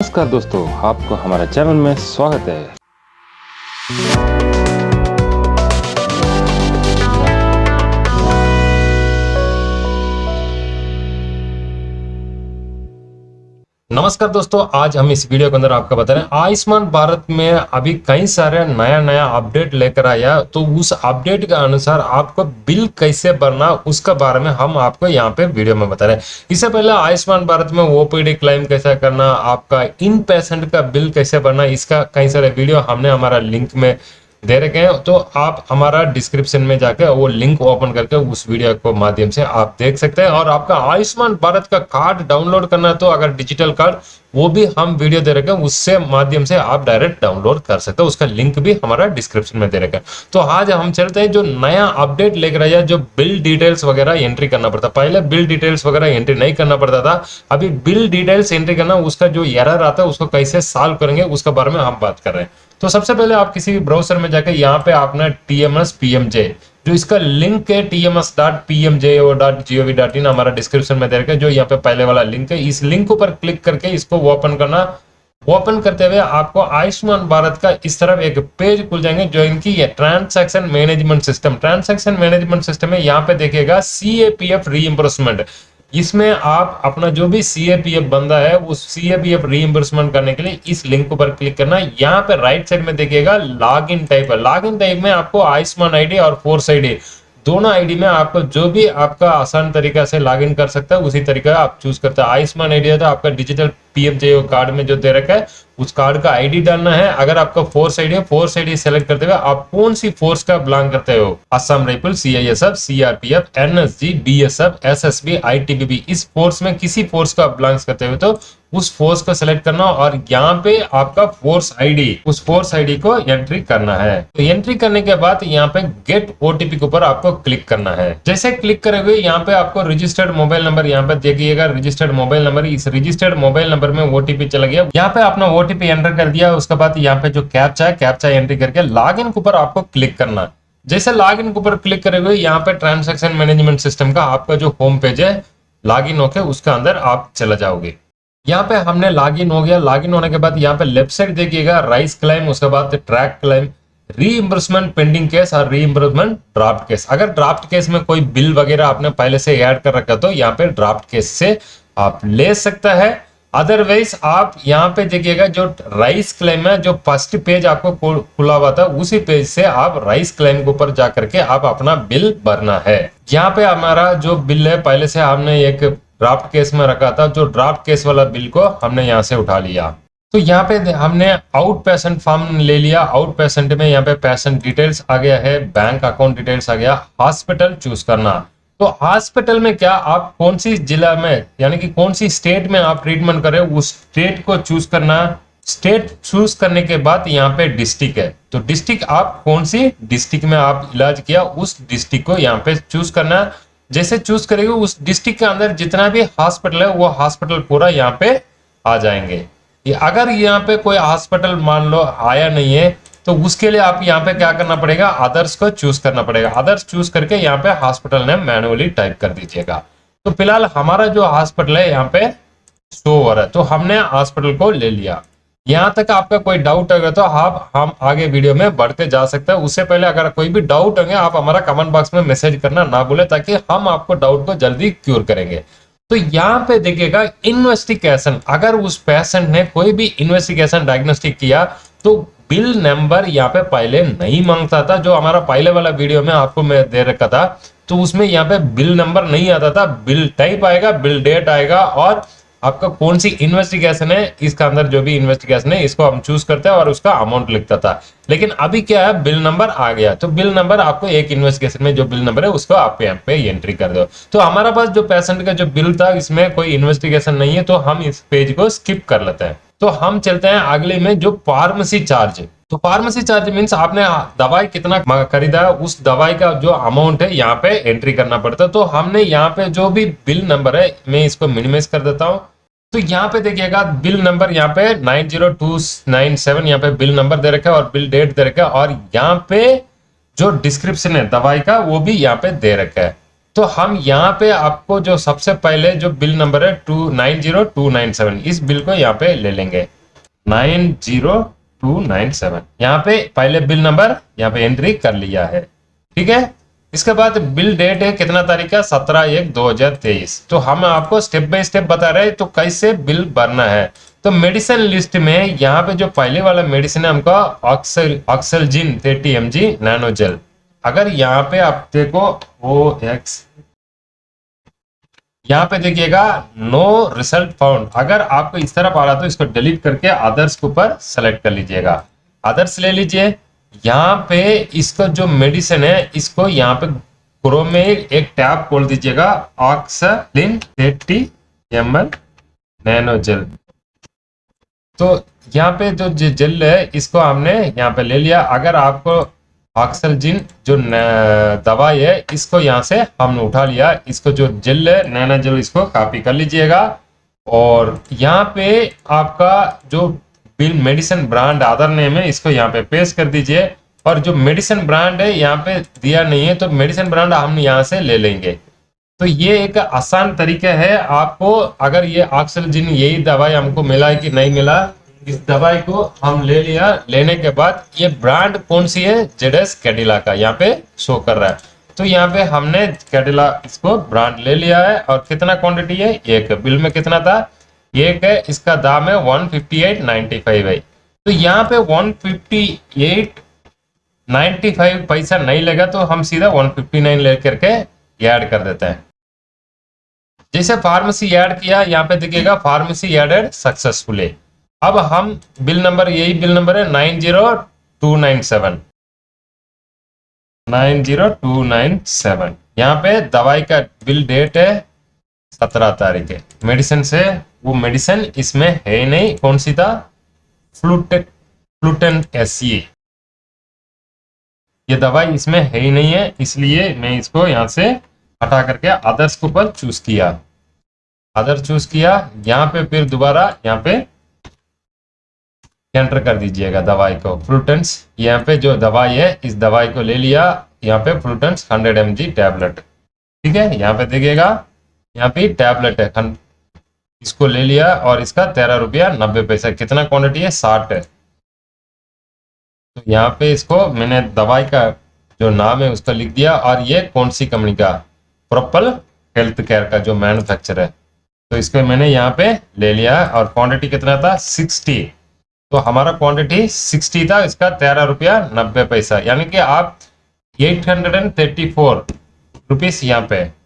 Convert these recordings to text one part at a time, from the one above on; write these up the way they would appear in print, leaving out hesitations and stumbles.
नमस्कार दोस्तों, आपको हमारे चैनल में स्वागत है। नमस्कार दोस्तों, आज हम इस वीडियो के अंदर आपको बता रहे हैं आयुष्मान भारत में अभी कई सारे नया अपडेट लेकर आया। तो उस अपडेट के अनुसार आपको बिल कैसे भरना उसके बारे में हम आपको यहाँ पे वीडियो में बता रहे हैं। इससे पहले आयुष्मान भारत में ओपीडी क्लेम कैसे करना, आपका इन पेशेंट का बिल कैसे भरना, इसका कई सारे वीडियो हमने हमारा लिंक में दे रखे हैं। तो आप हमारा डिस्क्रिप्शन में जाकर वो लिंक ओपन करके उस वीडियो को माध्यम से आप देख सकते हैं। और आपका आयुष्मान भारत का कार्ड डाउनलोड करना है तो अगर डिजिटल कार्ड, वो भी हम वीडियो दे रखे हैं, उससे माध्यम से आप डायरेक्ट डाउनलोड कर सकते हैं। उसका लिंक भी हमारा डिस्क्रिप्शन में दे रखा है। तो आज हम चलते हैं जो नया अपडेट लेकर आया, जो बिल डिटेल्स वगैरह एंट्री करना पड़ता। पहले बिल डिटेल्स वगैरह एंट्री नहीं करना पड़ता था, अभी बिल डिटेल्स एंट्री करना, उसका जो एरर आता है उसको कैसे सॉल्व करेंगे उसके बारे में हम बात कर रहे हैं। तो सबसे पहले आप किसी भी ब्राउजर में जाकर यहाँ पे आपने TMS PMJ, जो इसका लिंक है tms.pmj.gov.in, हमारा डिस्क्रिप्शन में दे रखा है, जो यहाँ पे पहले वाला लिंक है, इस लिंक पर क्लिक करके इसको ओपन करना। ओपन करते हुए आपको आयुष्मान भारत का इस तरफ एक पेज खुल जाएंगे, जो इनकी ट्रांसैक्शन मैनेजमेंट सिस्टम है। यहाँ पे देखिएगा CAPF रीइंबर्समेंट, इसमें आप अपना जो भी CAPF बंदा है उस CAPF रीइंबर्समेंट करने के लिए इस लिंक पर क्लिक करना। यहाँ पे राइट साइड में देखिएगा लॉगिन टाइप है। लॉगिन टाइप में आपको आयुष्मान आईडी और फोर्स आईडी, दोनों आईडी में आपको जो भी आपका आसान तरीका से लॉगिन कर सकता है उसी तरीका आप चूज करते हैं। आयुष्मान आईडी है तो आपका डिजिटल PMJ कार्ड में जो दे रखा है उस कार्ड का आईडी डालना है। अगर आपका फोर्स आईडी है, फोर्स आईडी सेलेक्ट करते हुए आप कौन सी फोर्स का बिलोंग करते हो, Assam rifle, CISF, CRPF, NSG, BSF, SSB, ITBP, इस फोर्स में किसी फोर्स का बिलोंग करते हुए तो उस फोर्स को सेलेक्ट करना और यहाँ पे आपका फोर्स आईडी, उस फोर्स आईडी को एंट्री करना है। तो एंट्री करने के बाद यहाँ पे गेट OTP के ऊपर आपको क्लिक करना है। जैसे क्लिक करोगे यहाँ पे आपको रजिस्टर्ड मोबाइल नंबर, यहाँ पे देखिएगा रजिस्टर्ड मोबाइल नंबर, इस रजिस्टर्ड मोबाइल नंबर में OTP चला गया। यहाँ पे आपने OTP एंटर कर दिया, उसके बाद यहाँ पे जो कैप्चा है, कैप्चा एंट्री करके लॉगिन के ऊपर आपको क्लिक करना। जैसे लॉगिन के ऊपर क्लिक करोगे यहाँ पे ट्रांसैक्शन मैनेजमेंट सिस्टम का आपका जो होम पेज है, लॉगिन होके उसके अंदर आप चले जाओगे। यहाँ पे हमने लॉगिन हो गया। लॉगिन होने के बाद यहाँ पे लेफ्ट साइड देखिएगा राइस क्लेम, उसके बाद track claim, reimbursement pending case और रीइंबर्समेंट ड्राफ्ट केस। अगर ड्राफ्ट केस में कोई बिल वगैरह आपने पहले से ऐड कर रखा तो यहाँ पे ड्राफ्ट केस से आप ले सकता है। अदरवाइज आप यहाँ पे देखिएगा जो राइस क्लेम है, जो फर्स्ट पेज आपको खुला हुआ था उसी पेज से आप राइस क्लेम के ऊपर जाकर के आप अपना बिल भरना है। यहाँ पे हमारा जो बिल है पहले से हमने एक ड्राफ्ट केस में रखा था, जो ड्राफ्ट केस वाला बिल को हमने यहाँ से उठा लिया। तो यहाँ पे हमने आउट पेशेंट फॉर्म ले लिया। आउट पेशेंट में यहाँ पे पेशेंट डिटेल्स आ गया है, बैंक अकाउंट डिटेल्स आ गया, हॉस्पिटल चूज करना। तो हॉस्पिटल में क्या आप कौन सी जिला में यानी कि कौन सी स्टेट में आप ट्रीटमेंट कर रहे हो उस स्टेट को चूज करना। स्टेट चूज करने के बाद यहाँ पे डिस्ट्रिक्ट है, तो डिस्ट्रिक्ट आप कौन सी डिस्ट्रिक्ट में आप इलाज किया उस डिस्ट्रिक्ट को यहाँ पे चूज करना। जैसे चूज करेंगे उस डिस्ट्रिक्ट के अंदर जितना भी हॉस्पिटल है वो हॉस्पिटल पूरा यहाँ पे आ जाएंगे। अगर यहाँ पे कोई हॉस्पिटल मान लो आया नहीं है तो उसके लिए आप यहाँ पे क्या करना पड़ेगा, अदर्स को चूज करना पड़ेगा। अदर्स चूज करके यहाँ पे हॉस्पिटल नेम मैनुअली टाइप कर दीजिएगा। तो फिलहाल हमारा जो हॉस्पिटल है यहाँ पे शो हो रहा है, तो हमने हॉस्पिटल को ले लिया। यहाँ तक आपका कोई डाउट होगा तो हम आगे वीडियो में बढ़ते जा सकते हैं। उससे पहले अगर कोई भी डाउट होंगे आप हमारा कमेंट बॉक्स में मैसेज करना ना भूले, ताकि हम आपको डाउट को जल्दी क्यूर करेंगे। तो यहाँ पे देखिएगा इन्वेस्टिगेशन, अगर उस पेशेंट ने कोई भी इन्वेस्टिगेशन डायग्नोस्टिक किया तो बिल नंबर यहाँ पे पहले नहीं मांगता था। जो हमारा पहले वाला वीडियो में आपको मैं दे रखा था तो उसमें यहाँ पे बिल नंबर नहीं आता था, बिल टाइप आएगा, बिल डेट आएगा और आपका कौन सी इन्वेस्टिगेशन है, इसका अंदर जो भी इन्वेस्टिगेशन है इसको हम चूज करते हैं और उसका अमाउंट लिखता था। लेकिन अभी क्या है, बिल नंबर आ गया, तो बिल नंबर आपको एक इन्वेस्टिगेशन में जो बिल नंबर है उसको आप यहाँ पे एंट्री कर दो। तो हमारा पास जो पेशेंट का जो बिल था इसमें कोई इन्वेस्टिगेशन नहीं है, तो हम इस पेज को स्किप कर लेते हैं। तो हम चलते हैं अगले में, जो फार्मेसी चार्ज। तो फार्मेसी चार्ज मीन्स आपने दवाई कितना खरीदा है उस दवाई का जो अमाउंट है यहाँ पे एंट्री करना पड़ता है। तो हमने यहाँ पे जो भी बिल नंबर है मैं इसको मिनिमाइज कर देता हूँ। तो यहाँ पे देखिएगा बिल नंबर यहाँ पे 90297 यहाँ पे बिल नंबर दे रखा है और बिल डेट दे रखा है, और यहाँ पे जो डिस्क्रिप्शन है दवाई का वो भी यहाँ पे दे रखा है। तो हम यहाँ पे आपको जो सबसे पहले जो बिल नंबर है 290297, इस बिल को यहाँ पे ले लेंगे 90297। यहाँ पे पहले बिल नंबर यहाँ पे एंट्री कर लिया है, ठीक है। इसके बाद बिल डेट है कितना तारीख का, 17/1/2023। तो हम आपको स्टेप बाय स्टेप बता रहे हैं तो कैसे बिल भरना है। तो मेडिसिन लिस्ट में यहाँ पे जो पहले वाला मेडिसिन है हमका ऑक्सलजिन 30 mg नैनो जेल। अगर यहाँ पे आप देखो OX, यहाँ पे देखिएगा नो रिजल्ट फाउंड। अगर आपको इस तरफ आ रहा तो इसको डिलीट करके अदर्स के ऊपर सेलेक्ट कर लीजिएगा, अदर्स ले लीजिए। यहाँ पे इसका जो मेडिसिन है इसको यहाँ पे क्रोम में एक टैब खोल दीजिएगा, ऑक्सलिन 30 ml नैनो जेल। तो यहाँ पे जो जेल है इसको हमने यहाँ पे ले लिया। अगर आपको ऑक्सलजिन जो दवाई है इसको यहाँ से हमने उठा लिया, इसको जो जेल है नैनो जेल इसको कॉपी कर लीजिएगा। और यहाँ पे आपका जो बिल मेडिसिन ब्रांड आधार नेम है इसको यहाँ पे पेस्ट कर दीजिए। और जो मेडिसिन ब्रांड है यहाँ पे दिया नहीं है तो मेडिसिन ब्रांड हम यहाँ से ले लेंगे। तो ये एक आसान तरीका है आपको, अगर ये ऑक्सलजिन यही दवाई हमको मिला है कि नहीं मिला, इस दवाई को हम ले लिया। लेने के बाद ये ब्रांड कौन सी है, जेडएस कैडिला का यहाँ पे शो कर रहा है। तो यहाँ पे हमने कैडिला इसको ब्रांड ले लिया है। और कितना क्वांटिटी है, एक बिल में कितना था, एक है, इसका दाम है 158.95 है। तो यहाँ पे 158.95 पैसा नहीं लगा तो हम सीधा 159 लेकर के ऐड कर देते हैं। जैसे फार्मेसी ऐड किया, यहाँ पे देखिएगा फार्मेसी एडेड सक्सेसफुली। अब हम बिल नंबर, यही बिल नंबर है 90297। यहाँ पे दवाई का बिल डेट है 17 तारीख है। मेडिसिन से वो मेडिसिन इसमें है नहीं, कौन सी था, फ्लूटेन SE, ये दवाई इसमें है ही नहीं है, इसलिए मैं इसको यहाँ से हटा करके अदर्स के ऊपर चूज किया, अदर चूज किया। यहाँ पे फिर दोबारा यहाँ पे एंटर कर दीजिएगा दवाई को, फ्लूटेंस। यहाँ पे जो दवाई है इस दवाई को ले लिया, यहाँ पे फ्लूटेंस 100 mg टैबलेट, ठीक है। यहाँ पे देखिएगा यहाँ पे टैबलेट है, इसको ले लिया और इसका 13 रुपया 90 पैसा। कितना क्वांटिटी है, 60 है। तो यहाँ पे इसको मैंने दवाई का जो नाम है उसका लिख दिया। और ये कौन सी कंपनी का, प्रोपल हेल्थ केयर का जो मैन्युफैक्चर है, तो इसको मैंने यहाँ पे ले लिया। और क्वांटिटी कितना था, 60। तो हमारा क्वांटिटी 60 था, इसका 13 रुपया 90 पैसा, यानी कि आप 834 रुपीज यहाँ पे।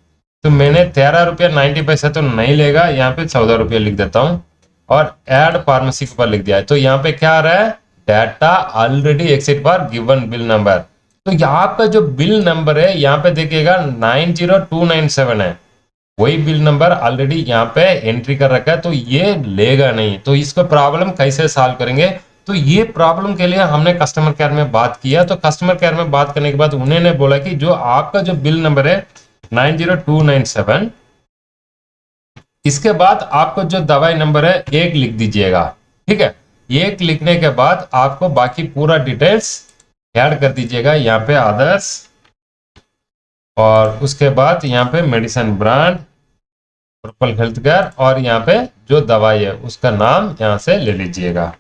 तो मैंने 13 रुपया 90 पैसा तो नहीं लेगा, यहाँ पे 14 रुपया लिख देता हूँ और ऐड फार्मेसी के ऊपर लिख दिया है। तो यहाँ पे क्या आ रहा है, data already exit for given bill number. तो यहाँ पे जो बिल नंबर है यहाँ पे देखिएगा 90297 है, वही बिल नंबर ऑलरेडी यहाँ पे एंट्री कर रखा है, तो ये लेगा नहीं। तो इसको प्रॉब्लम कैसे सॉल्व करेंगे, तो ये प्रॉब्लम के लिए हमने कस्टमर केयर में बात किया। तो कस्टमर केयर में बात करने के बाद उन्होंने बोला कि जो आपका जो बिल नंबर है 90297, इसके बाद आपको जो दवाई नंबर है 1 लिख दीजिएगा, ठीक है। 1 लिखने के बाद आपको बाकी पूरा डिटेल्स ऐड कर दीजिएगा, यहाँ पे अदर्स, और उसके बाद यहाँ पे medicine brand purple health care, और यहाँ पे जो दवाई है उसका नाम यहाँ से ले लीजिएगा,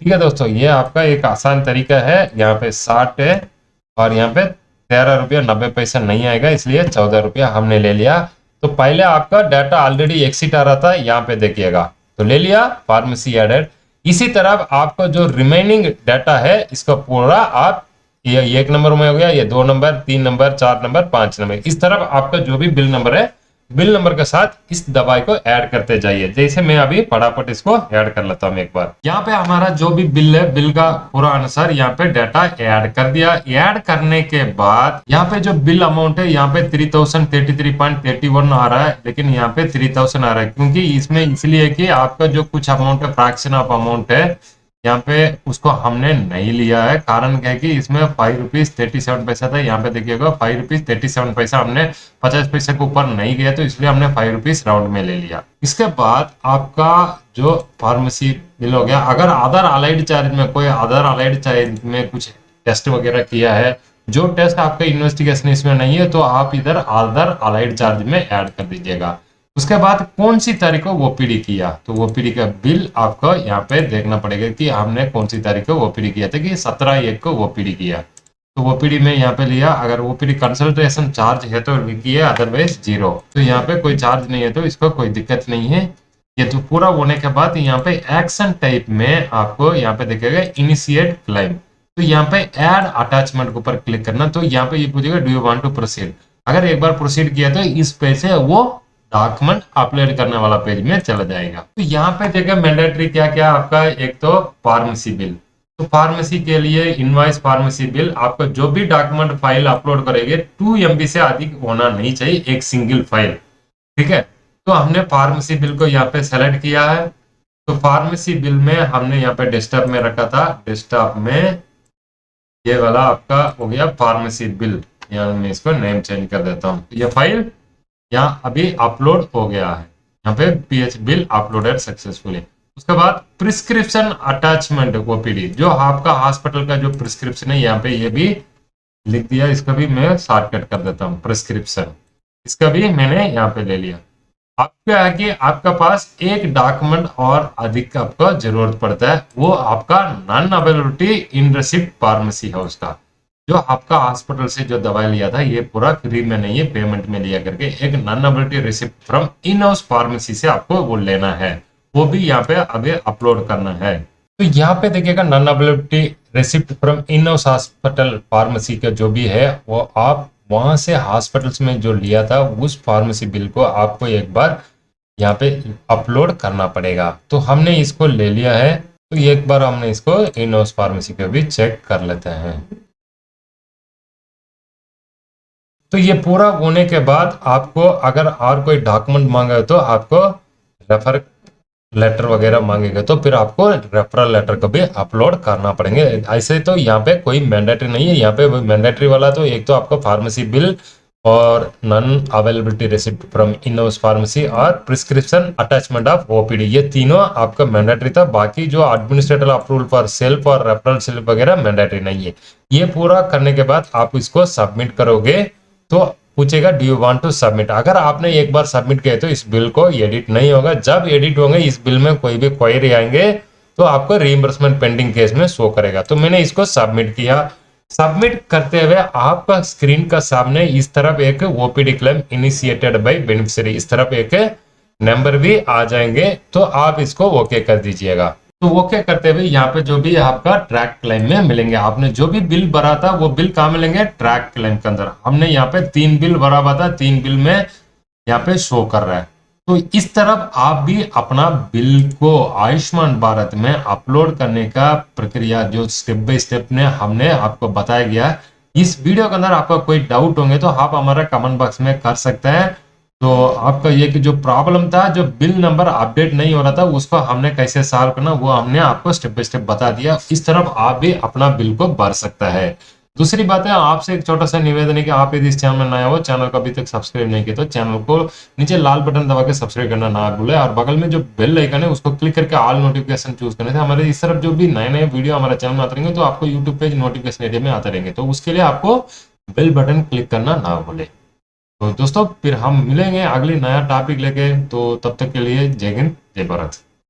ठीक है दोस्तों। ये आपका एक आसान तरीका है। यहाँ पे 60 है और यहाँ पे 13 रुपया 90 पैसा नहीं आएगा, इसलिए 14 रुपया हमने ले लिया। तो पहले आपका डाटा ऑलरेडी एक्सिट आ रहा था, यहाँ पे देखिएगा, तो ले लिया, फार्मेसी एडेड। इसी तरह आपका जो रिमेनिंग डाटा है इसका पूरा आप, ये 1 नंबर में हो गया, ये 2 नंबर, 3 नंबर, 4 नंबर, 5 नंबर, इस तरफ आपका जो भी बिल नंबर है, बिल नंबर के साथ इस दवाई को ऐड करते जाइए। जैसे मैं अभी फटाफट इसको ऐड कर लेता हूँ एक बार। यहाँ पे हमारा जो भी बिल है, बिल का पूरा अनुसार यहाँ पे डाटा ऐड कर दिया। ऐड करने के बाद यहाँ पे जो बिल अमाउंट है यहाँ पे 3033.31 आ रहा है, लेकिन यहाँ पे 3000 आ रहा है, क्योंकि इसमें इसलिए कि आपका जो कुछ अमाउंट है, फ्रैक्शन ऑफ अमाउंट है, यहाँ पे उसको हमने नहीं लिया है। कारण क्या है कि इसमें 5 रुपीज 37 पैसा था, यहाँ पे देखिएगा 5 रुपीज 37 पैसा, हमने 50 पैसे के ऊपर नहीं गया, तो इसलिए हमने 5 रुपीज राउंड में ले लिया। इसके बाद आपका जो फार्मेसी बिल हो गया। अगर अदर अलाइड चार्ज में, कोई अदर अलाइड चार्ज में कुछ टेस्ट वगैरह किया है जो टेस्ट आपका इन्वेस्टिगेशन इसमें नहीं है तो आप इधर अदर अलाइड चार्ज में ऐड कर दीजिएगा। उसके बाद कौन सी तारीख को ओपीडी किया, तो ओपीडी का बिल आपको यहाँ पे देखना पड़ेगा कि हमने कौन सी तारीख को ओपीडी किया था, कि 17/1 को ओपीडी किया। तो ओपीडी में यहाँ पे लिया, अगर ओपीडी कंसल्टेशन चार्ज है तो लिखिए, अदरवाइज 0। तो यहाँ पे कोई चार्ज नहीं है तो इसको कोई दिक्कत नहीं है। ये तो पूरा होने के बाद यहाँ पे एक्शन टाइप में आपको यहाँ पे दिखेगा इनिशिएट क्लेम। तो यहाँ पे ऐड अटैचमेंट के ऊपर क्लिक करना। तो यहाँ पे ये पूछेगा do you want to proceed. अगर एक बार प्रोसीड किया तो इस पेज से वो डॉक्यूमेंट अपलोड करने वाला पेज में चला जाएगा। तो यहाँ पे देखिए मैंडेटरी क्या क्या आपका, एक तो फार्मेसी बिल। तो फार्मेसी के लिए इनवॉइस फार्मेसी बिल, आपको जो भी डॉक्यूमेंट फाइल अपलोड करेंगे 2 MB से अधिक होना नहीं चाहिए, एक सिंगल फाइल, ठीक है। तो हमने फार्मेसी बिल को यहाँ पे सेलेक्ट किया है। तो फार्मेसी बिल में हमने यहाँ पे डेस्कटॉप में रखा था, डेस्कटॉप में ये वाला आपका हो गया फार्मेसी बिल। यहाँ मैं इसको नेम चेंज कर देता हूँ। ये फाइल यहाँ अभी अपलोड हो गया है, यहाँ पे पीएच बिल अपलोडेड सक्सेसफुली। उसके बाद प्रिस्क्रिप्शन अटैचमेंट ओपीडी, जो आपका हॉस्पिटल का जो प्रिस्क्रिप्शन है यहाँ पे ये भी लिख दिया। इसका भी मैं शॉर्टकट कर देता हूँ, प्रिस्क्रिप्शन इसका भी मैंने यहाँ पे ले लिया। आपका है कि आपका पास एक डॉक्यूमेंट और अधिक आपका जरूरत पड़ता है, वो आपका non availability in receipt pharmacy house का। जो आपका हॉस्पिटल से जो दवाई लिया था ये पूरा फ्री में नहीं है, पेमेंट में लिया करके एक non availability receipt from in house pharmacy से आपको वो लेना है, वो भी यहाँ पे अभी अपलोड करना है। तो यहाँ पे देखिएगा non availability receipt from in house hospital pharmacy का जो भी है वो आप वहां से हॉस्पिटल्स में जो लिया था उस फार्मेसी बिल को आपको एक बार यहाँ पे अपलोड करना पड़ेगा। तो हमने इसको ले लिया है, तो एक बार हमने इसको इन हाउस फार्मेसी को भी चेक कर लेते हैं। तो ये पूरा होने के बाद आपको अगर और कोई डॉक्यूमेंट मांगा है तो आपको रेफर लेटर वगैरह मांगेगा, तो फिर आपको रेफरल लेटर को भी अपलोड करना पड़ेंगे। ऐसे तो यहाँ पे कोई मैंडेटरी नहीं है। यहाँ पे मैंडेटरी वाला तो एक तो आपको फार्मेसी बिल और non availability receipt from in house pharmacy और प्रिस्क्रिप्शन अटैचमेंट ऑफ ओपीडी, ये तीनों आपका मैंडेटरी था। बाकी जो एडमिनिस्ट्रेटिव अप्रूवल फॉर सेल्फ और रेफरल स्लिप वगैरह मैंडेटरी नहीं है। ये पूरा करने के बाद आप इसको सबमिट करोगे तो पूछेगा do you want to submit. अगर आपने एक बार सबमिट किया तो इस बिल को एडिट नहीं होगा। जब एडिट होंगे इस बिल में कोई भी क्वेरी आएंगे तो आपको रीइंबर्समेंट पेंडिंग केस में शो करेगा। तो मैंने इसको सबमिट किया। सबमिट करते हुए आपका स्क्रीन का सामने इस तरफ एक OPD claim initiated by beneficiary, इस तरफ एक नंबर भी आ जाएंगे, तो आप इसको ओके कर दीजिएगा। तो ओके करते हुए यहाँ पे जो भी आपका ट्रैक क्लेम में मिलेंगे, आपने जो भी बिल भरा था वो बिल कहाँ मिलेंगे, ट्रैक क्लेम के अंदर। हमने यहाँ पे 3 बिल भरा हुआ था, 3 बिल में यहाँ पे शो कर रहा है। तो इस तरफ आप भी अपना बिल को आयुष्मान भारत में अपलोड करने का प्रक्रिया जो स्टेप बाय स्टेप ने हमने आपको बताया गया। इस वीडियो के अंदर आपका कोई डाउट होंगे तो आप हमारा कमेंट बॉक्स में कर सकते हैं। तो आपका ये कि जो प्रॉब्लम था, जो बिल नंबर अपडेट नहीं हो रहा था, उसको हमने कैसे सॉल्व करना वो हमने आपको स्टेप बाय स्टेप बता दिया। इस तरफ आप भी अपना बिल को भर सकता है। दूसरी बात है, आपसे एक छोटा सा निवेदन है कि आप यदि इस चैनल में नया हो, चैनल को अभी तक सब्सक्राइब नहीं किया तो चैनल को नीचे लाल बटन दबा के सब्सक्राइब करना ना भूले, और बगल में जो बेल आइकन है उसको क्लिक करके ऑल नोटिफिकेशन चूज करने से हमारे इस तरफ जो भी नए नए वीडियो हमारे चैनल में आते रहेंगे तो आपको यूट्यूब पेज नोटिफिकेशन एरिया में आते रहेंगे। तो उसके लिए आपको बेल बटन क्लिक करना ना भूले। तो दोस्तों फिर हम मिलेंगे अगली नया टॉपिक लेके, तो तब तक के लिए जय हिंद जय भारत।